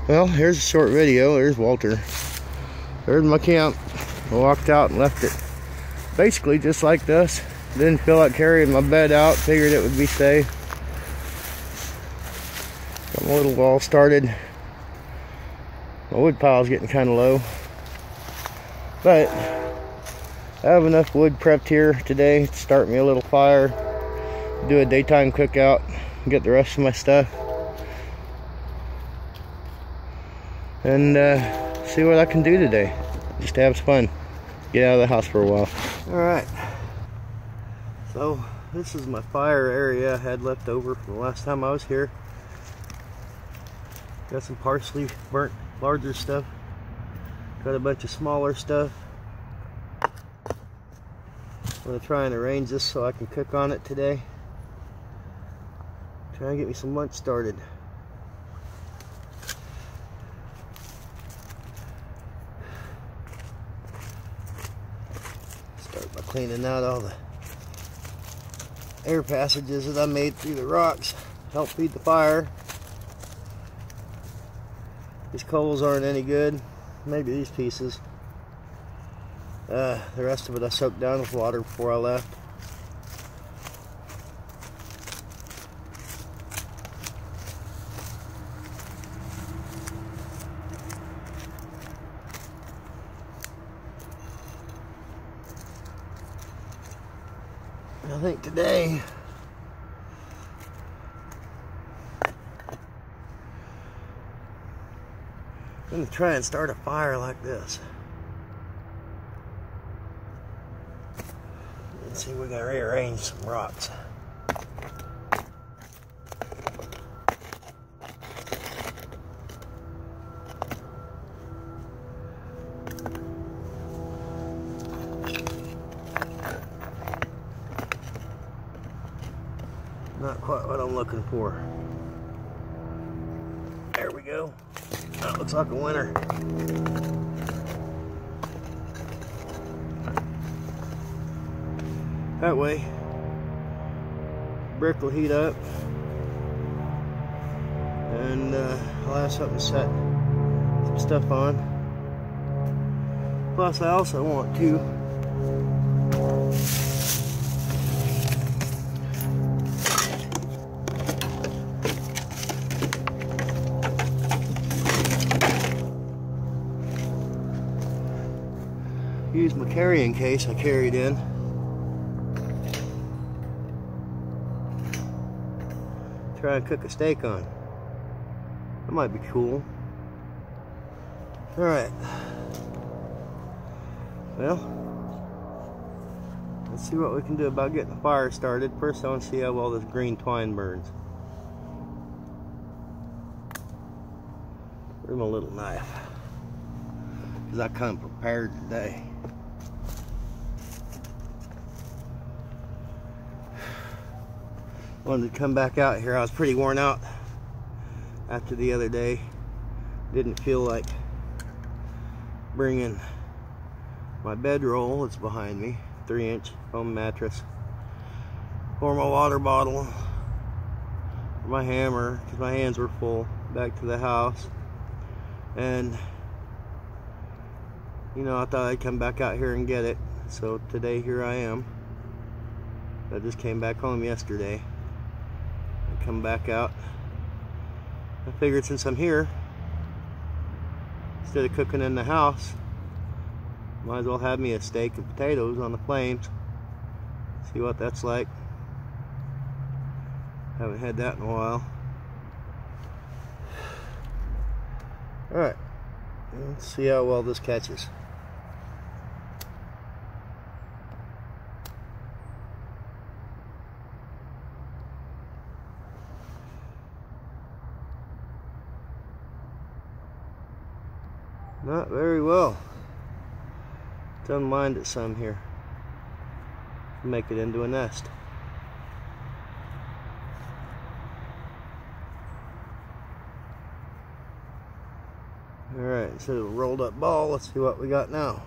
Well, here's a short video. There's Walter. There's my camp. I walked out and left it basically just like this. Didn't feel like carrying my bed out. Figured it would be safe. Got my little wall started. My wood pile's getting kind of low, but I have enough wood prepped here today to start me a little fire, do a daytime cookout, and get the rest of my stuff, and see what I can do today. Just to have some fun. Get out of the house for a while. Alright. So, this is my fire area I had left over from the last time I was here. Got some partially burnt larger stuff. Got a bunch of smaller stuff. I'm going to try and arrange this so I can cook on it today. Try and get me some lunch started. Start by cleaning out all the air passages that I made through the rocks. Help feed the fire. These coals aren't any good. Maybe these pieces. The rest of it I soaked down with water before I left. I think today I'm going to try and start a fire like this. Let's see, we got to rearrange some rocks. Not quite what I'm looking for. There we go. That looks like a winner. That way, brick will heat up, and I'll have something to set some stuff on. Plus, I also want to use my carrying case I carried in. Try and cook a steak on. That might be cool. Alright. Well, let's see what we can do about getting the fire started. First I want to see how well this green twine burns. Where's my little knife? Because I come prepared today. Wanted to come back out here. I was pretty worn out after the other day. Didn't feel like bringing my bedroll that's behind me, 3-inch foam mattress, or my water bottle, or my hammer, because my hands were full, back to the house. And you know, I thought I'd come back out here and get it. So today here I am. I just came back home yesterday. Come back out. I figured since I'm here, instead of cooking in the house, might as well have me a steak and potatoes on the flames. See what that's like. Haven't had that in a while. Alright, let's see how well this catches. Not very well. Don't mind it some here. Make it into a nest. Alright, instead of a rolled up ball, let's see what we got now.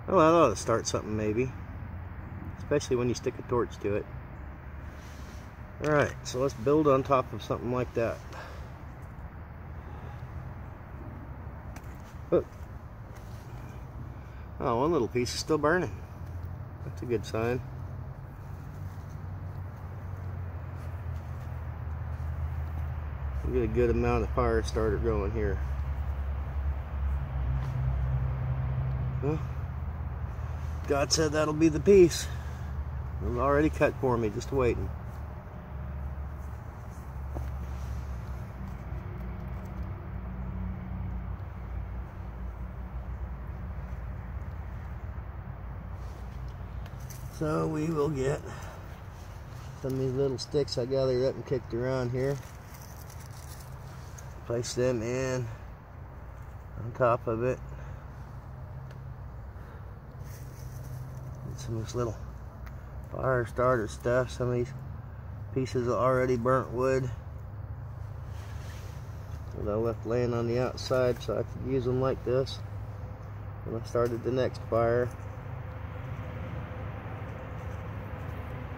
Well, that ought to start something maybe. especially when you stick a torch to it. Alright, so let's build on top of something like that. Oh, one little piece is still burning. That's a good sign. We'll get a good amount of fire starter going here. Well, God said that'll be the piece. It was already cut for me, just waiting. So we will get some of these little sticks I gathered up and kicked around here. Place them in on top of it. Get some of this little fire starter stuff. Some of these pieces of already burnt wood that I left laying on the outside so I could use them like this when I started the next fire.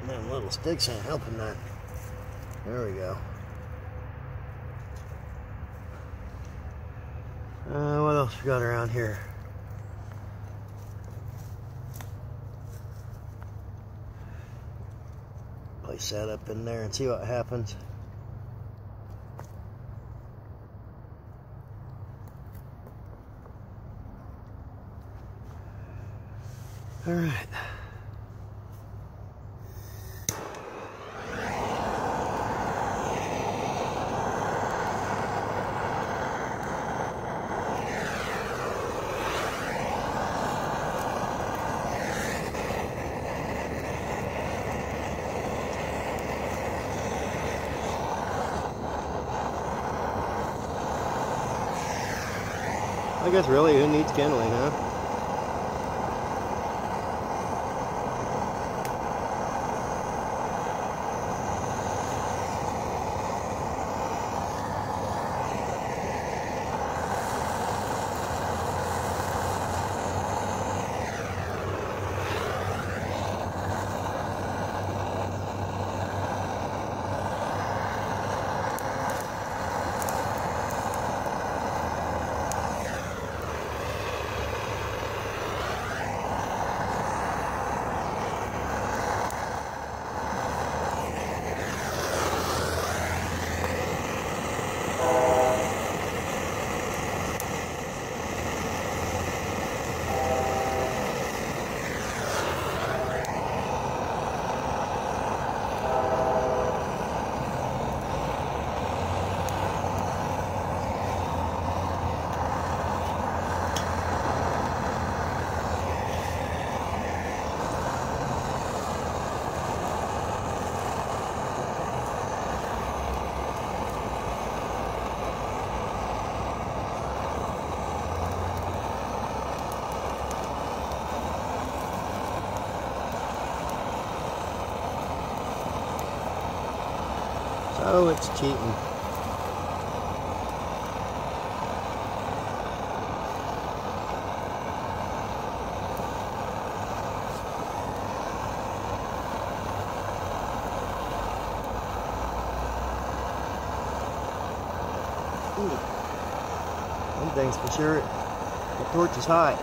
Them little sticks ain't helping that. There we go. What else we got around here? Place that up in there and see what happens. All right. I guess really, who needs kindling, huh? Oh, it's cheating. One thing's for sure, the torch is hot.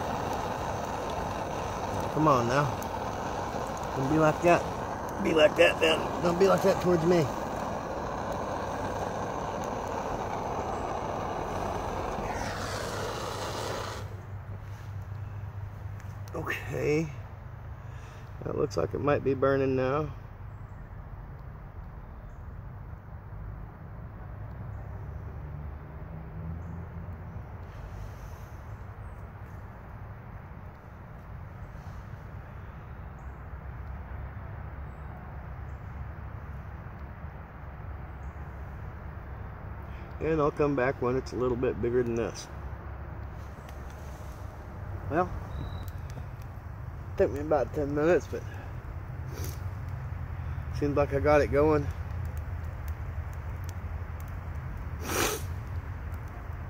Now, come on now. Don't be like that. Be like that then. Don't be like that towards me. Okay, that looks like it might be burning now. And I'll come back when it's a little bit bigger than this. Well, took me about 10 minutes, but seems like I got it going.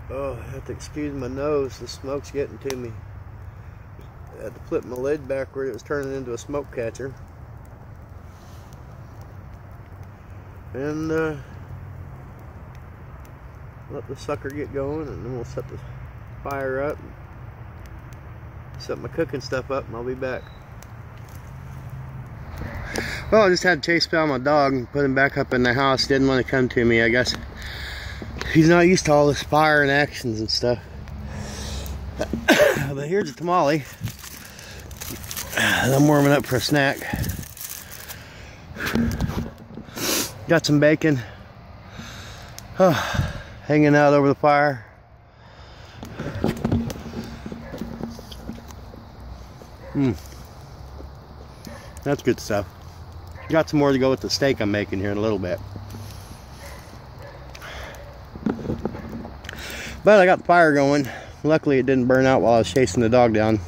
Oh, I have to excuse my nose, the smoke's getting to me. I had to flip my lid backward, it was turning into a smoke catcher. and let the sucker get going, and then we'll set the fire up, set my cooking stuff up, and I'll be back. Well, I just had to chase down my dog and put him back up in the house. Didn't want to come to me, I guess. He's not used to all this fire and actions and stuff. But here's a tamale. I'm warming up for a snack. Got some bacon hanging out over the fire. That's good stuff. Got some more to go with the steak I'm making here in a little bit. But I got the fire going. Luckily it didn't burn out while I was chasing the dog down.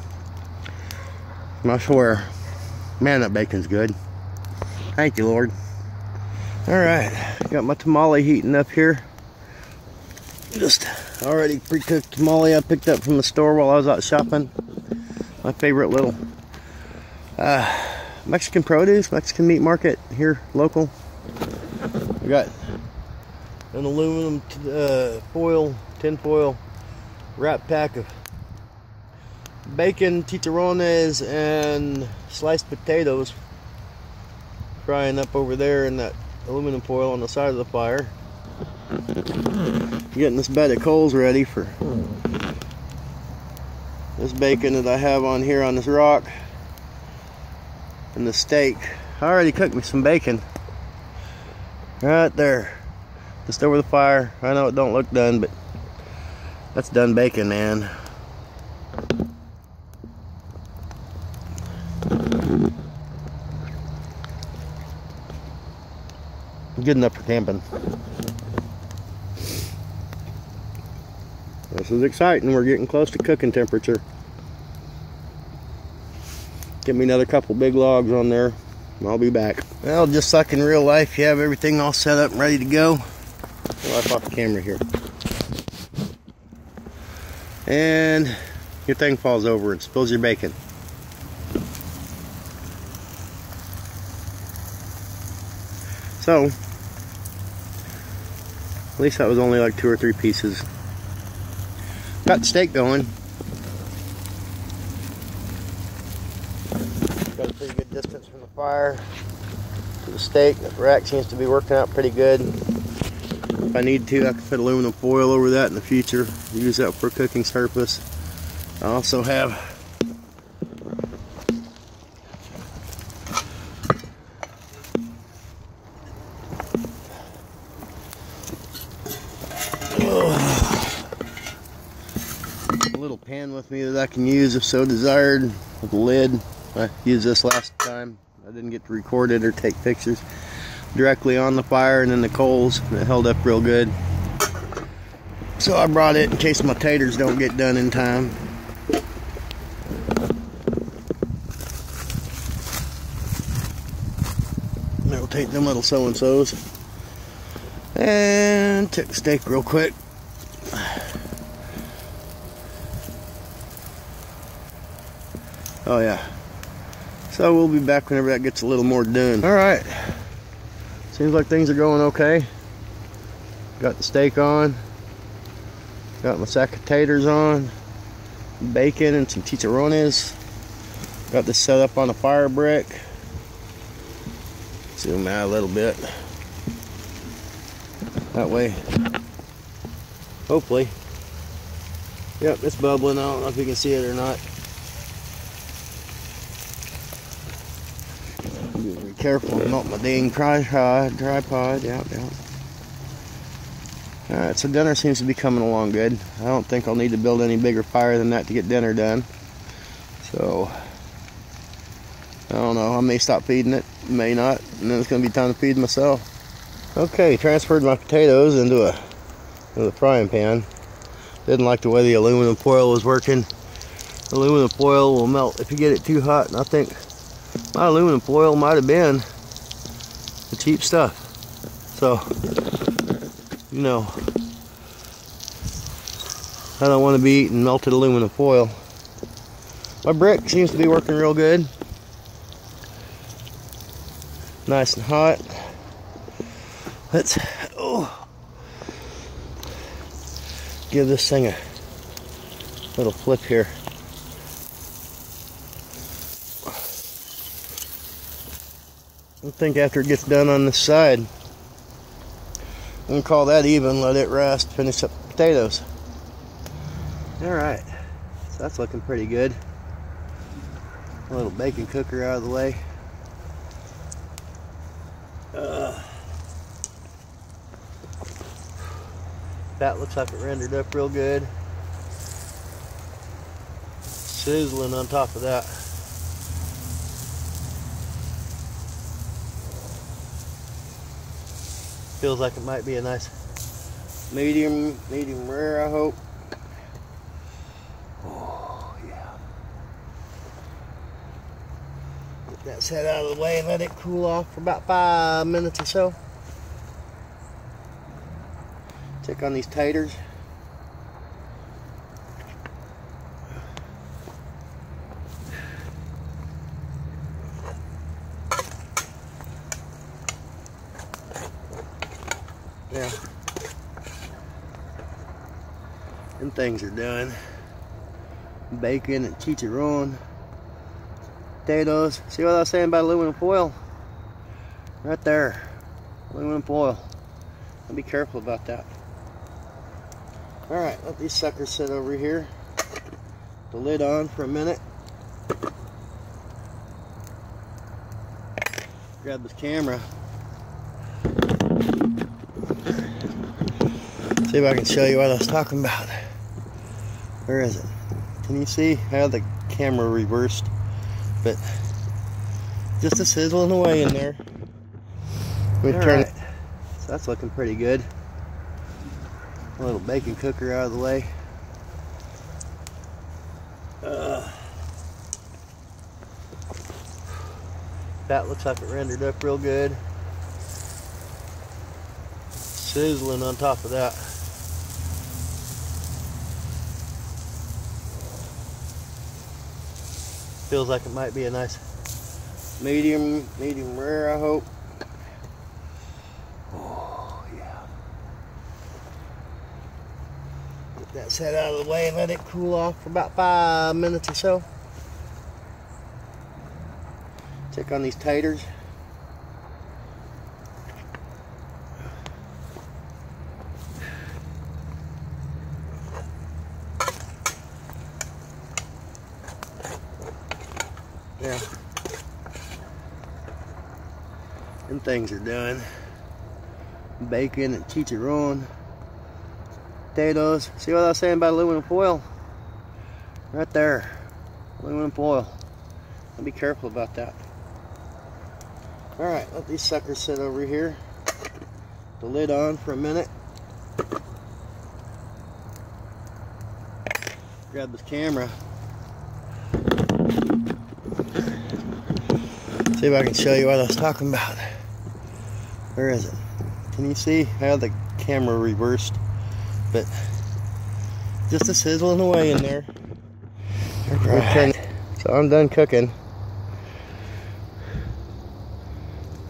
I swear, man, that bacon's good. Thank you, Lord. Alright, got my tamale heating up here. Just already pre-cooked tamale I picked up from the store while I was out shopping. My favorite little Mexican produce, Mexican meat market here local. We got an aluminum tin foil wrap pack of bacon, Chicharones, and sliced potatoes frying up over there in that aluminum foil on the side of the fire. Getting this bed of coals ready for this bacon that I have on here on this rock, and the steak. I already cooked me some bacon right there, just over the fire. I know it don't look done, but that's done bacon, man. Good enough for camping. This is exciting. We're getting close to cooking temperature. Get me another couple big logs on there, and I'll be back. Well, just like in real life, you have everything all set up and ready to go. I'll wipe off the camera here. And your thing falls over and spills your bacon. So, at least that was only like 2 or 3 pieces. Got the steak going. Got a pretty good distance from the fire to the steak. The rack seems to be working out pretty good. If I need to, I can put aluminum foil over that in the future. Use that for cooking purpose. I also have a little pan with me that I can use if so desired, with a lid. I used this last time. I didn't get to record it or take pictures. Directly on the fire and in the coals, and it held up real good. So I brought it in case my taters don't get done in time. I'll take them little so-and-sos and take the steak real quick. Oh yeah. So we'll be back whenever that gets a little more done. Alright. Seems like things are going okay. Got the steak on. Got my sack of taters on. Bacon and some chicharones. Got this set up on a fire brick. Zoom out a little bit. That way. Hopefully. Yep, it's bubbling. I don't know if you can see it or not. Be careful, not my dang tripod. Yeah. Alright, so dinner seems to be coming along good. I don't think I'll need to build any bigger fire than that to get dinner done. So, I don't know. I may stop feeding it, may not, and then it's going to be time to feed myself. Okay, transferred my potatoes into a frying pan. Didn't like the way the aluminum foil was working. Aluminum foil will melt if you get it too hot, and I think my aluminum foil might have been the cheap stuff. So, you know, I don't want to be eating melted aluminum foil. My brick seems to be working real good. Nice and hot. Let's give this thing a little flip here. I think after it gets done on this side, I'm gonna call that even, let it rest, finish up the potatoes. Alright, so that's looking pretty good. A little bacon cooker out of the way. That looks like it rendered up real good. Sizzling on top of that. Feels like it might be a nice medium rare, I hope. Oh yeah. Get that set out of the way and let it cool off for about 5 minutes or so. Check on these taters. Yeah. Them things are done. Bacon and chicharron. Potatoes. See what I was saying about aluminum foil? Right there. Aluminum foil. I'll be careful about that. Alright, let these suckers sit over here. The lid on for a minute. Grab this camera. See if I can show you what I was talking about. Where is it? Can you see? I have the camera reversed, but just a sizzling away in there. We turn it. So that's looking pretty good. A little bacon cooker out of the way. That looks like it rendered up real good. Sizzling on top of that. Feels like it might be a nice medium rare, I hope. Oh yeah. Get that set out of the way and let it cool off for about 5 minutes or so. Check on these taters. Yeah. Them things are done. Bacon and chicharron. Potatoes. See what I was saying about aluminum foil? Right there. Aluminum foil. I'll be careful about that. Alright, let these suckers sit over here. The lid on for a minute. Grab this camera. See if I can show you what I was talking about. Where is it? Can you see? I have the camera reversed, but just a sizzling away in there. Right. So I'm done cooking.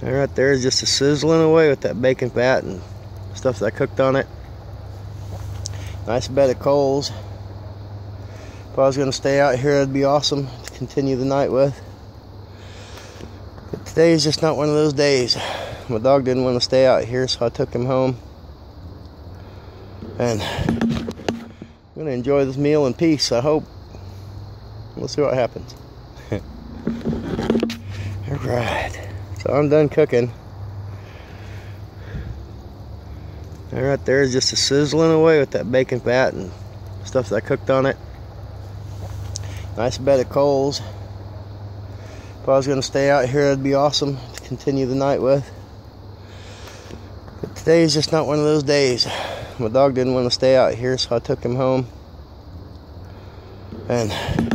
And right there is just a sizzling away with that bacon fat and stuff that I cooked on it. Nice bed of coals. If I was going to stay out here, it'd be awesome to continue the night with. But today is just not one of those days. My dog didn't want to stay out here, so I took him home. And I'm going to enjoy this meal in peace, I hope. We'll see what happens. Alright. So I'm done cooking. And right there is just a sizzling away with that bacon fat and stuff that I cooked on it. Nice bed of coals. If I was going to stay out here, it'd be awesome to continue the night with. But today is just not one of those days. My dog didn't want to stay out here, so I took him home. And I'm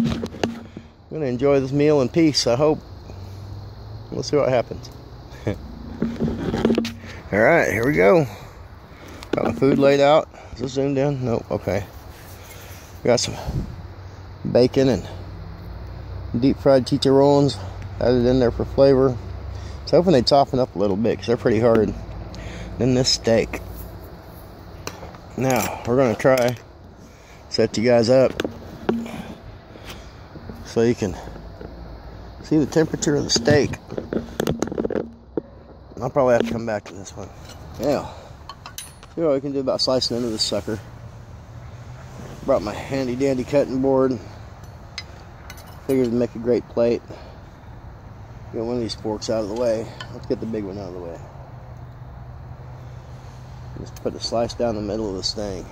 going to enjoy this meal in peace, I hope. We'll see what happens. Alright, here we go. Got my food laid out. Is it zoomed in? Nope, okay. Got some bacon and deep fried chicharrones added in there for flavor. I was hoping they'd soften up a little bit because they're pretty hard. than this steak. Now, we're going to try set you guys up so you can see the temperature of the steak. I'll probably have to come back to this one. Yeah. See what we can do about slicing into this sucker. Brought my handy dandy cutting board. Figured it'd make a great plate. Get one of these forks out of the way. Let's get the big one out of the way. Just put a slice down the middle of this thing.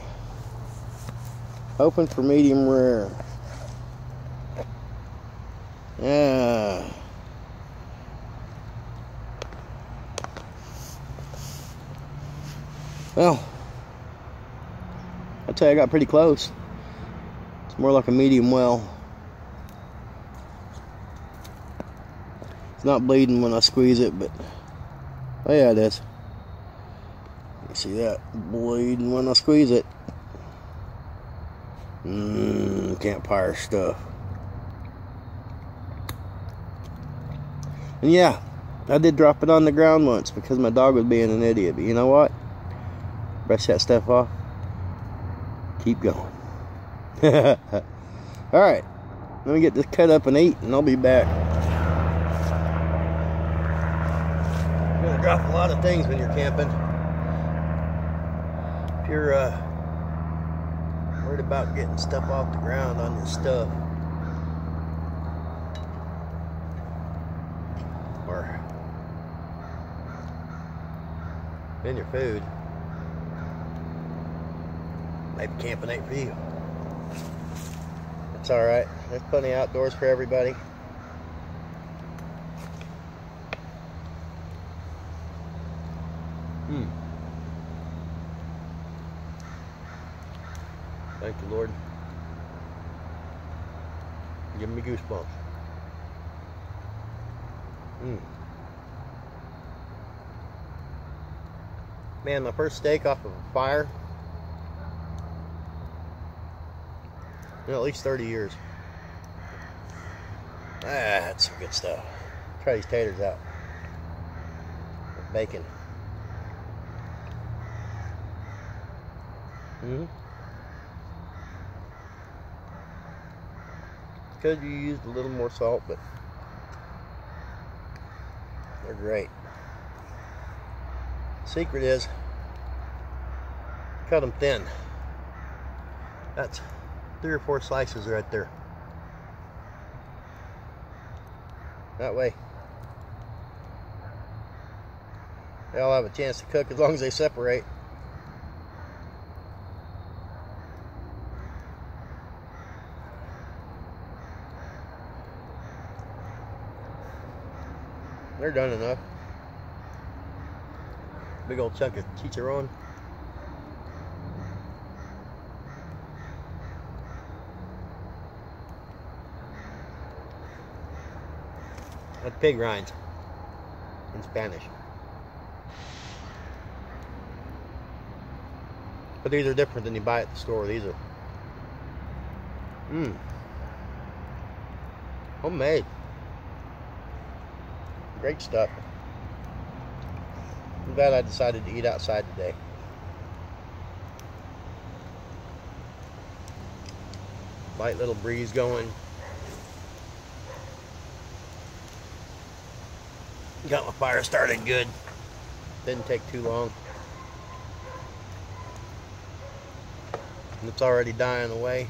Hoping for medium rare. Yeah. Well, I'd say I got pretty close. It's more like a medium well. It's not bleeding when I squeeze it, but oh yeah, it is. You see that bleeding when I squeeze it. Campfire stuff. And yeah, I did drop it on the ground once because my dog was being an idiot. But you know what? Brush that stuff off. Keep going. Alright. Let me get this cut up and eat, and I'll be back. You're gonna drop a lot of things when you're camping. If you're worried about getting stuff off the ground on your stuff, or in your food, maybe camping ain't for you. It's alright. There's plenty outdoors for everybody. Thank you, Lord. Give me goosebumps. Man, my first steak off of a fire. At least 30 years. That's some good stuff. Try these taters out. With bacon. Could you used a little more salt, but they're great. Secret is cut them thin. That's 3 or 4 slices right there. That way they all have a chance to cook as long as they separate. They're done enough. Big old chunk of chicharron. That's pig rinds in Spanish. But these are different than you buy at the store. These are homemade. Great stuff. I'm glad I decided to eat outside today. Light little breeze going. Got my fire started good. Didn't take too long. And it's already dying away.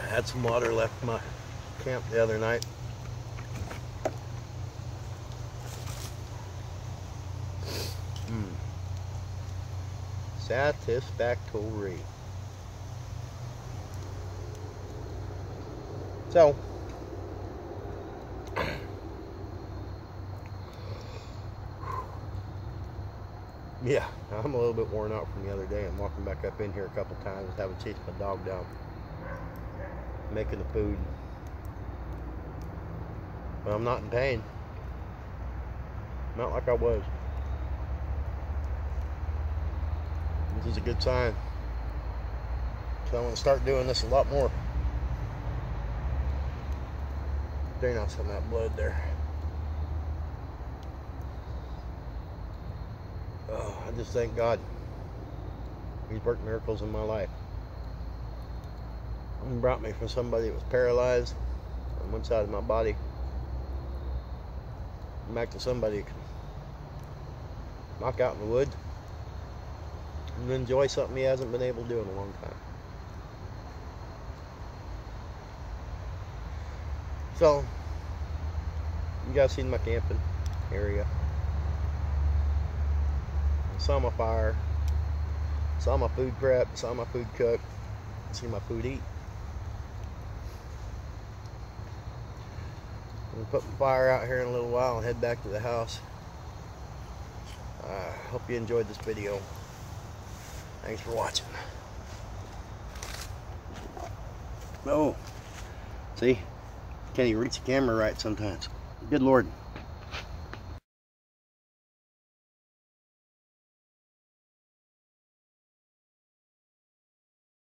Had some water left in my camp the other night. Satisfactory. So, yeah, I'm a little bit worn out from the other day. I'm walking back up in here a couple times, having chased my dog down, making the food. But I'm not in pain. Not like I was. This is a good sign. So I want to start doing this a lot more. Drain out some of that blood there. I just thank God. He's worked miracles in my life. He brought me from somebody that was paralyzed on one side of my body back to somebody who can knock out in the woods and enjoy something he hasn't been able to do in a long time. So, you guys seen my camping area. Saw my fire. Saw my food prep. Saw my food cook. See my food eat. I'm gonna put my fire out here in a little while and head back to the house. Hope you enjoyed this video. Thanks for watching. Oh, see? Can't even reach the camera right sometimes. Good Lord.